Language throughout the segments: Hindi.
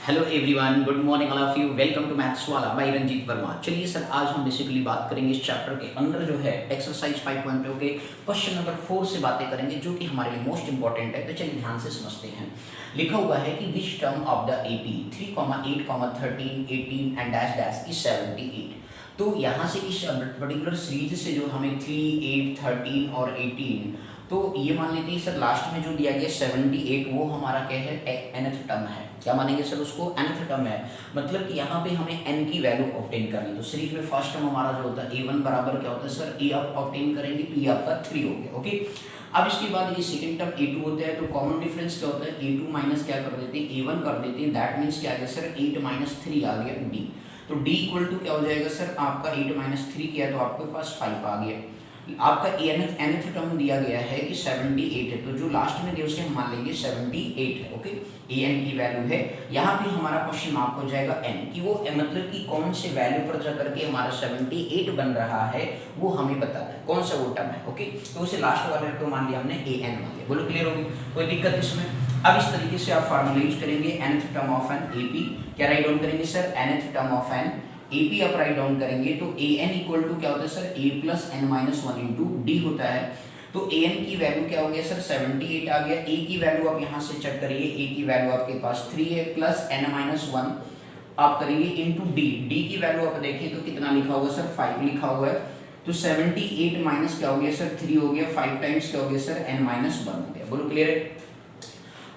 Hello everyone, good morning all of you. Welcome to maths वाला बाय रंजीत वर्मा। चलिए सर, आज हम बेसिकली बात करेंगे इस चैप्टर के अंदर जो है एक्सरसाइज 5.2 के क्वेश्चन नंबर 4 से बातें करेंगे, जो कि हमारे लिए मोस्ट इंपॉर्टेंट है। तो चलिए ध्यान से समझते हैं। लिखा हुआ है कि which term of the AP 3, 8, 13, 18 and dash dash is 78। तो यहाँ से इस पर्टिकुलर सीरीज से जो हमें 3, 8, 13 और 18, तो ये मान लेते हैं सर लास्ट में जो दिया गया 78, वो हमारा क्या है, nth टर्म है। क्या मानेंगे सर उसको, nth टर्म है। मतलब कि यहाँ पे हमें n की वैल्यू ऑब्टेन करनी। तो सीरीज में फर्स्ट टर्म हमारा जो होता है a1 बराबर क्या होता है सर, a आप ऑब्टेन करेंगे तो ये आपका 3 हो गया। ओके, अब इसके बाद ये सेकंड टर्म a2 होता है। तो कॉमन डिफरेंस क्या होता है, a2 माइनस क्या कर देते हैं, a1 कर देते हैं। दैट मीन्स क्या आ गया सर, 8 - 3 आ गया d। तो d इक्वल टू क्या हो जाएगा सर, आपका 8 - 3 किया तो आपके पास 5 आ गया। आपका nth टर्म दिया गया है कि 78 है, तो जो लास्ट में दिया उसे हम मान लेंगे 78 है। ओके, an की वैल्यू है। यहाँ पे हमारा क्वेश्चन मार्क हो जाएगा n कि वो मतलब कि कौन से वैल्यू पर जाकर के हमारा 78 बन रहा है, वो हमें बताता है कौन सा वो टर्म है। ओके, तो उसे लास्ट वाले तो मान लिया हमने an मान लिया। बोलो क्लियर होगी, कोई दिक्कत इसमें। अब इस तरीके से आप फार्मूला यूज करेंगे, nth term of an ap। क्या राइट डाउन करेंगे sir, nth term of an AP आप राइट डाउन करेंगे तो an इक्वल टू क्या होता है sir, a plus n minus 1 into d होता है। तो an की वैल्यू क्या हो गया सर, 78 आ गया। a की वैल्यू आप यहाँ से चेक करिए, a की वैल्यू आपके पास 3 है, प्लस n माइनस 1 आप करेंगे इंटू डी। डी की वैल्यू आप देखिए तो कितना लिखा हुआ सर, 5 लिखा हुआ है। तो 78 माइनस क्या हो गया सर, 3 हो गया। 5 टाइम्स क्या हो गया सर, n माइनस 1 हो गया। बोलो क्लियर है।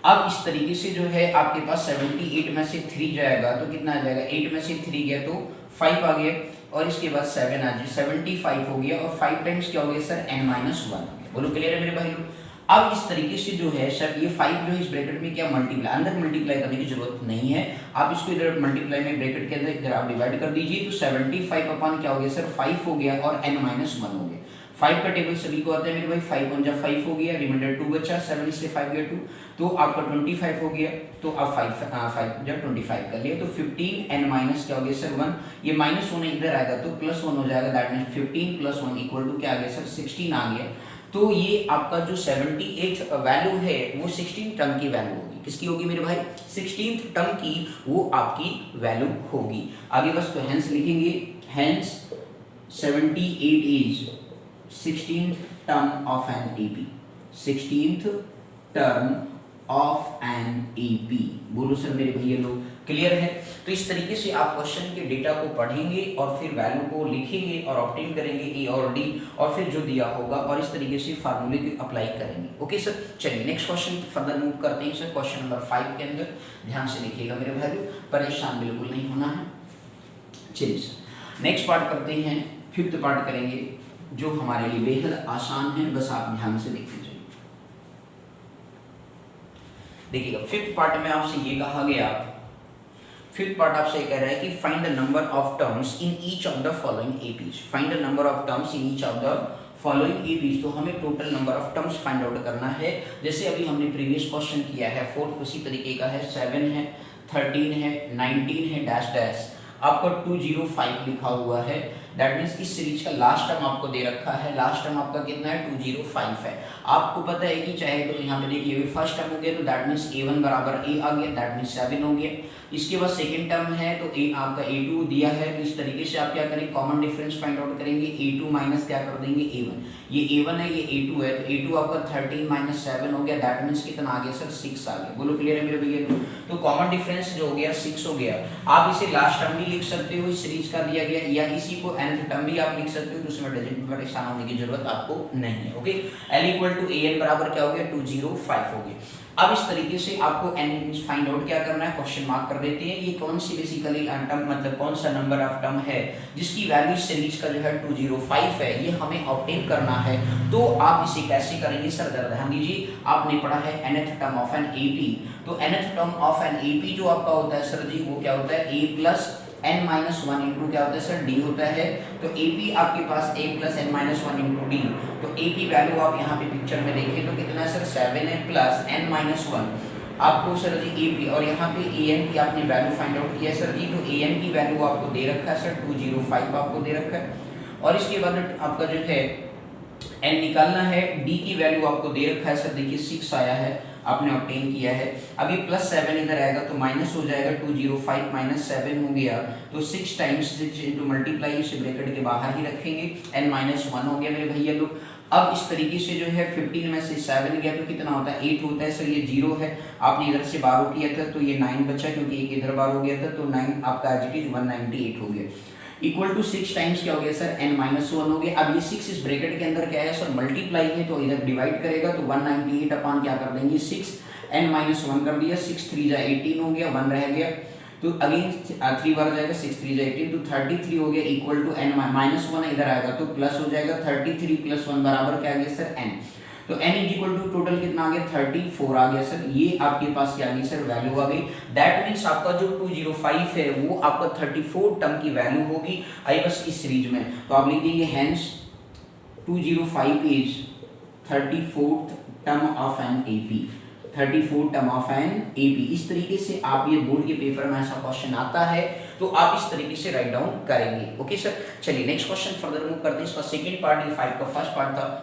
अब इस तरीके से जो है आपके पास 78 में से 3 जाएगा तो कितना आ जाएगा, 8 में से 3 गया तो 5 आ गया, और इसके बाद 7 आ जाए, 75 हो गया। और 5 टाइम्स क्या हो गया सर, n माइनस 1 हो गया। बोलो क्लियर है मेरे भाई लोग। अब इस तरीके से जो है सर, ये 5 जो है इस ब्रैकेट में क्या मल्टीप्लाई, अंदर मल्टीप्लाई करने की जरूरत नहीं है। आप इसको इधर मल्टीप्लाई में ब्रैकेट के अंदर इधर आप डिवाइड कर दीजिए। तो 75 अपन क्या हो गया सर, 5 हो गया, और n माइनस 1 हो गया। 5 का टेबल सभी को आता है मेरे भाई, 5 1 जा 5 हो गया, रिमाइंडर 2 बचा, 7 से 5 गया 2, तो आपका 25 हो गया। तो अब 5 जब 25 कर लिया तो 15 n माइनस क्या हो गया सर 1, ये माइनस होने इधर आएगा तो प्लस 1 हो जाएगा। दैट मींस 15 + 1 इक्वल टू क्या आ गया सर, 16 आ गया। तो ये आपका जो 78 वैल्यू है वो 16 टर्म की वैल्यू होगी। किसकी होगी मेरे भाई, 16th टर्म की वो आपकी वैल्यू होगी। आगे बस तो हेंस लिखेंगे, hence 78 is 16th term of an AP, 16th term of an AP। बोलो सर मेरे भैया लोग, क्लियर है। तो इस तरीके से आप क्वेश्चन के डेटा को पढ़ेंगे और फिर वैल्यू को लिखेंगे और ऑब्टेन करेंगे ए और डी, और फिर जो दिया होगा और इस तरीके से फार्मूले को अप्लाई करेंगे। ओके सर, चलिए नेक्स्ट क्वेश्चन फर्दर मूव करते हैं सर। क्वेश्चन नंबर 5 के अंदर ध्यान से लिखिएगा मेरे भाई, परेशान बिल्कुल नहीं होना है। चलिए सर नेक्स्ट पार्ट करते हैं, 5th पार्ट करेंगे जो हमारे लिए बेहद आसान है, बस आप ध्यान से देखते जाइए। देखिएगा 5th पार्ट में आपसे ये कहा गया, 5th पार्ट आपसे कह रहा है कि find the number of terms in each of the following APs. Find the number of terms in each of the following APs. तो हमें total number of terms find out करना है। जैसे अभी हमने प्रीवियस क्वेश्चन किया है 4th, उसी तरीके का है। 7 है, 13 है, 19 है, डैश डैश आपका 205 लिखा हुआ है। दैट मीन्स इस सीरीज का लास्ट टर्म आपको दे रखा है। लास्ट टर्म आपका कितना है, 205 है। आपको पता है कि चाहे तो यहाँ पे देखिए फर्स्ट टर्म हो गया तो दैट मीन्स a1 बराबर a आ गया, दैट मीन्स 7 हो गया। इसके बाद सेकंड टर्म है तो आपका a2 दिया है। तो इस तरीके से आप क्या करेंगे, कॉमन डिफरेंस फाइंड आउट करेंगे। a2 माइनस क्या कर देंगे, a1। ये a1 है, ये a2 है, तो a2 आपका 13 - 7 हो गया। दैट मीन्स कितना आ गया सर, 6 आ गया। बोलो क्लियर है मेरे भैया। तो कॉमन डिफरेंस जो हो गया 6 हो गया। आप इसे लास्ट टर्म भी लिख सकते हो, इस सीरीज का दिया गया, या इसी को nth टर्म भी आप लिख सकते हो। तो उसमें परेशान होने की जरूरत आपको नहीं है। Okay, l equal to an बराबर क्या हो गया, 205 हो गया। अब इस तरीके से आपको n फाइंड आउट क्या करना है, क्वेश्चन मार्क कर देते हैं। ये कौन सी बेसिकली टर्म, मतलब कौन सा नंबर ऑफ टर्म है जिसकी वैल्यू सीरीज का जो है 205 है, ये हमें ऑब्टेन करना है। तो आप इसे कैसे करेंगे सर, ध्यान दीजिए। आपने पढ़ा है nth term of an AP। तो nth term of an AP जो आपका होता है सर जी, वो क्या होता है, a plus n minus 1 into क्या होता है सर, d होता है। तो AP आपके पास a plus n minus 1 into D. तो a की वैल्यू आप यहाँ पे पिक्चर में देखिए तो कितना है सर, 7 है, प्लस n माइनस 1 आपको सर जी AP, और यहाँ पे an की आपने वैल्यू फाइंड आउट किया सर जी। तो an की वैल्यू आपको दे रखा है सर, 205 आपको दे रखा है। और इसके बाद आपका जो है n निकालना है। d की वैल्यू आपको दे रखा है सर, देखिए 6 आया है। आपने ऑब्टेन किया है। अभी +7 इधर आएगा तो माइनस हो जाएगा, 205 माइनस 7 हो गया तो 6 टाइम्स 6 इंटू मल्टीप्लाई, इसे ब्रैकेट के बाहर ही रखेंगे, n-1 हो गया मेरे भैया लोग। अब इस तरीके से जो है 15 में से 7 गया तो कितना होता है, 8 होता है सर, ये 0 है। आपने इधर से बारो किया था तो ये 9 बचा, क्योंकि एक इधर बारो गया था तो 9 आपका एज इट इज 198 हो गया। इक्वल टू 6 टाइम्स क्या हो गया सर, n-1 हो गया। अब ये 6 इस ब्रैकेट के अंदर क्या है सर, मल्टीप्लाई है तो इधर डिवाइड करेगा तो 198 अपॉन क्या कर देंगे 6, n-1 कर दिया, 6 3 जा 18 हो गया, 1 रह गया तो अगेन 3 बार जाएगा, 6 3 जा 18 तो 33 हो गया, इक्वल टू n-1 इधर आएगा तो प्लस हो जाएगा, 33 + 1 बराबर क्या आ गया सर n। तो n is equal to total कितना आ गया 34 आ गया सर। ये आपके पास क्या आ गई सर, वैल्यू आ गई। दैट मीन्स आपका जो 205 है वो आपका 34 टर्म की वैल्यू होगी, आई बस इस सीरीज में। तो आप लिख देंगे hence 205 is 34th term of an AP, 34 term of an AP. इस तरीके से आप ये बोर्ड के पेपर में ऐसा क्वेश्चन आता है तो आप इस तरीके से राइट डाउन करेंगे। ओके सर, चलिए नेक्स्ट क्वेश्चन फर्दर मूव करते हैं। इसका सेकंड पार्ट, ये 5 का फर्स्ट पार्ट था।